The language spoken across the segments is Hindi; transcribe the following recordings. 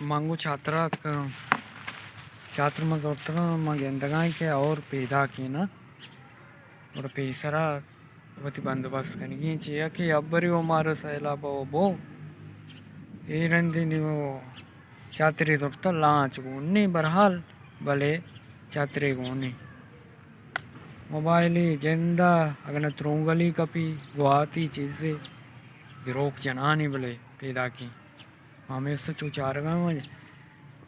मांगू छात्र में गेंदगा के और पैदा की ना और पैसरा वती बंदोबस्त कनिगी चिया कि अब्बरी मारो सैलाब बो ए रंदी ನೀವು ಛಾತ್ರಿ ದೊಡ್ತ लाच गुन्नी बरहाल भले छात्रे गुन्नी मोबाइल जिंदा अगर त्रोंगली कपी गुआती चीज़ें गिरोक जनानी भले पैदा की हमें तो चू चार गए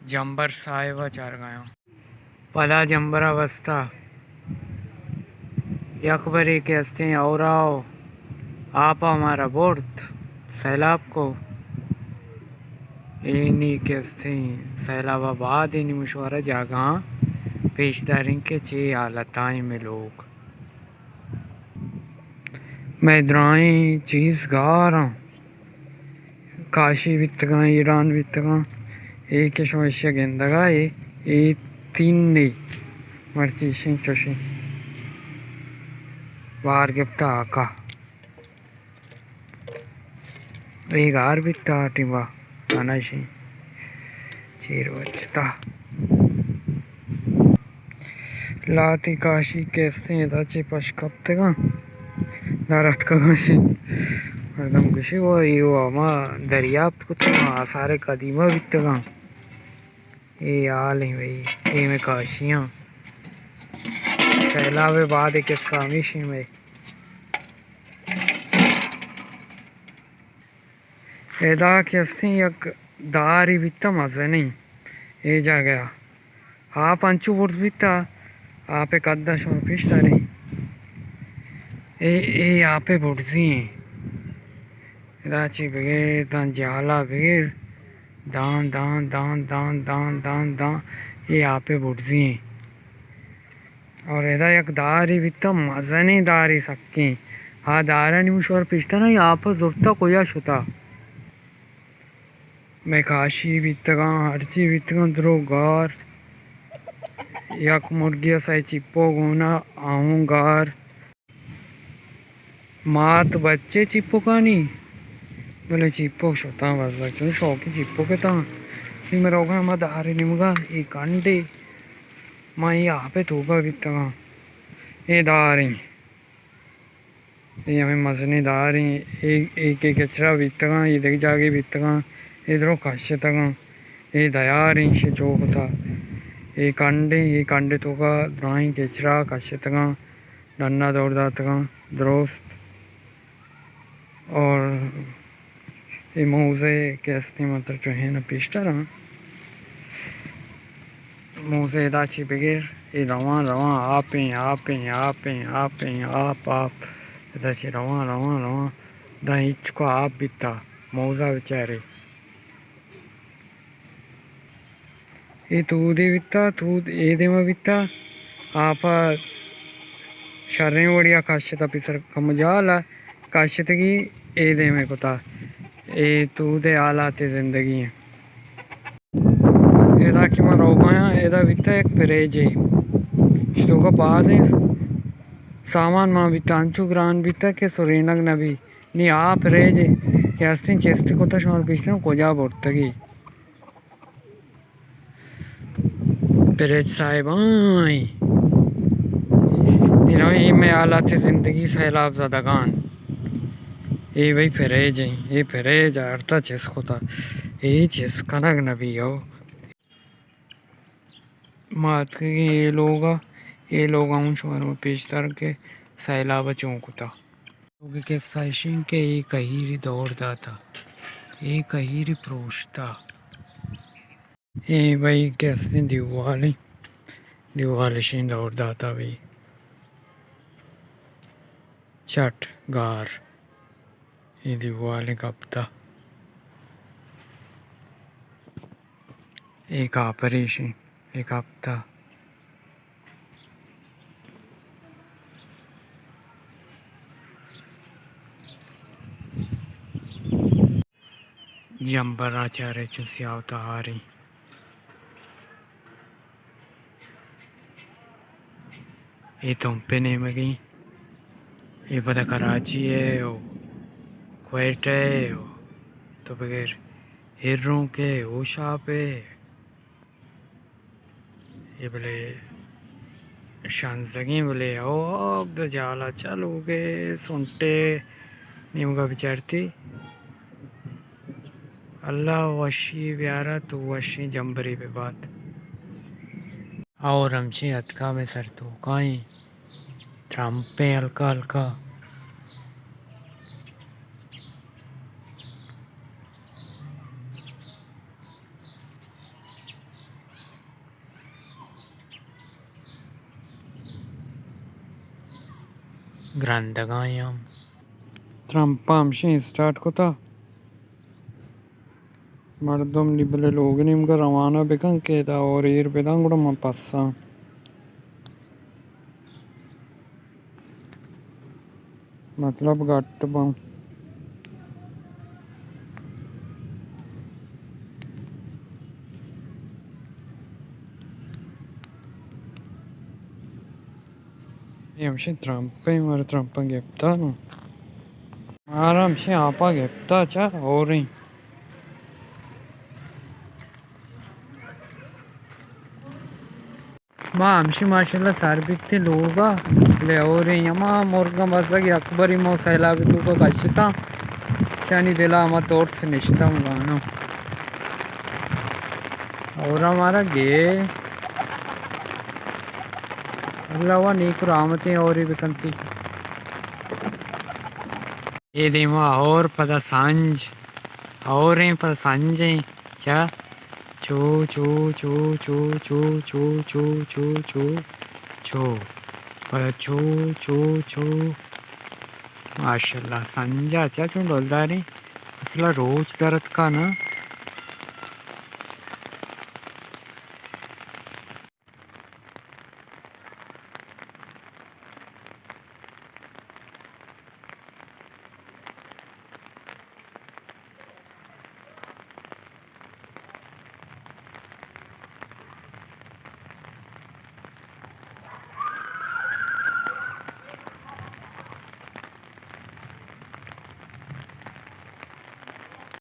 जंबर साहिबा चार गए पदा जंबर अवस्था यकबरी के हस्ते और आओ आप हमारा बोर्ड सैलाब को इन्हीं के हस्ते सैलाबाद इन मशवरा जागा पेशदारी के चे हालताएं में लोग मैं द्राई चीज़ गारा काशी वित्तगा ईरान वित्तगा एक शोष्य गेंदगा ये तीन नहीं मर्ची सिंह चोशी बाहर गिफ्ता आका एक आर बित्ता टिबा अनाशी चीर बचता लाती काशी कैसे दाचे पशकप्तगा दारत का काशी एकदम खुशी वो यो अमा दरियाफ्त को तो आसारे कदीमा बित्तगा ये आल है भाई ये में काशियाँ सैलाब बाद एक सामिशी में एदा के हस्ती एक दारी बित्ता मजा नहीं ये जा गया हाँ पंचू बोर्ड बित्ता आप एक अद्दा शोर पिछता नहीं ये यहाँ पे बुढ़जी राची बगैर दान जाला बगैर दान दान दान दान दान दान दान ये यहाँ पे बुढ़जी और एदा एक दारी बित्ता मजा नहीं दारी सकती हाँ दारा नहीं मुशवर पिछता ना यहाँ पर जुड़ता कोया शुता मैं काशी बित्तगा हरची बित्तगा द्रोगार यक मुर्गिया साई चिप्पो गोना आऊंगार मात बच्चे चिप्पो का नहीं बोले चिप्पो शोता बस क्यों शौकी चिप्पो के ता फिर मेरा होगा मैं दारे निमगा एक अंडे मैं यहाँ पे तोगा बित्तगा ये दारी ये हमें मजने दारी एक एक कचरा बित्तगा ये देख जाके बित्तगा इधरों काश्य तक ये दयार से चौक था एक अंडे तो का ड्राइंग केचरा काश्य तक डन्ना दौड़दा तक दोस्त और ये मौजे के हस्ते मतलब जो है ना पेशता रहा मौजे दाची बगैर ये रवा रवा आपे आप दाची रवा रवा रवा दा इचको आप बिता मौजा बेचारे ये तू दे बित्ता तू ये दे में बित्ता आप शर्रें बढ़िया काश्यता पिसर कमजाला काश्यत की ये दे में को था ये तू दे आलाते जिंदगी है एदा कि मैं रोगाया एदा बित्ता एक परेजे तो का पास है सामान मां बित्ता अंचु ग्रान बित्ता के सुरेनग नबी नहीं आप रेजे के हस्ते चेस्ते को तो शोर पिछते को जा बोर्तगी पेरेज साहिब आई में आलाते जिंदगी सैलाब ज़दगान ये भाई फरेज है ये फरेज अर्ता चेस होता ये चेस कनक नबी हो मात के ये लोग आऊँ शोर में पेशतर के सैलाब चौंकता लोग के साइशिंग के ये कहीरी दौड़ता था ये कहीरी प्रोशता ये भाई कैसे दीवाल शींद और दाता भाई चट गार ये दीवाल कपता एक ऑपरेशन एक हफ्ता जंबर आचार्य चुसिया उतारी ये तुम पे नहीं मगी ये पता कराची है क्वेट है तो बगैर हिर्रों के ओशा पे ये बोले शांसगी बोले ओ अब जाला चालूगे सुनते निमगा विचारती अल्लाह वशी प्यारा तू वशी जंबरी पे बात और हमसे अतका में सर तो कहीं ट्रम्पे हल्का हल्का ग्रंथगायम ट्रम्प हमसे स्टार्ट को था मर्दम लिबले लोग निम्का रवाना बेकं केदा और ईर बेदां गुड़ा मा पस्सा मतलब गट्ट बम हमसे ट्रम्पे मर ट्रम्प गेप्ता नो मारा हमसे आपा गेप्ता चा और ही माँ हमशी माशाल्लाह सार्बिक थे लोगा ले और ही यमा मोरगा मरजा की अकबरी मो सैलाब तू को कच्छता शानी दिला हमा तोट से निश्ता मुगानो और हमारा गे अल्लाह वा नीक रामतें और ही बिकंती ये देमा और पता सांझ और ही पता सांझे क्या चू चू चू चू चू चू चू चू चू चू पता चू चू चू माशाल्लाह संजा अच्छा चू डोलदारी असला रोज दरद का ना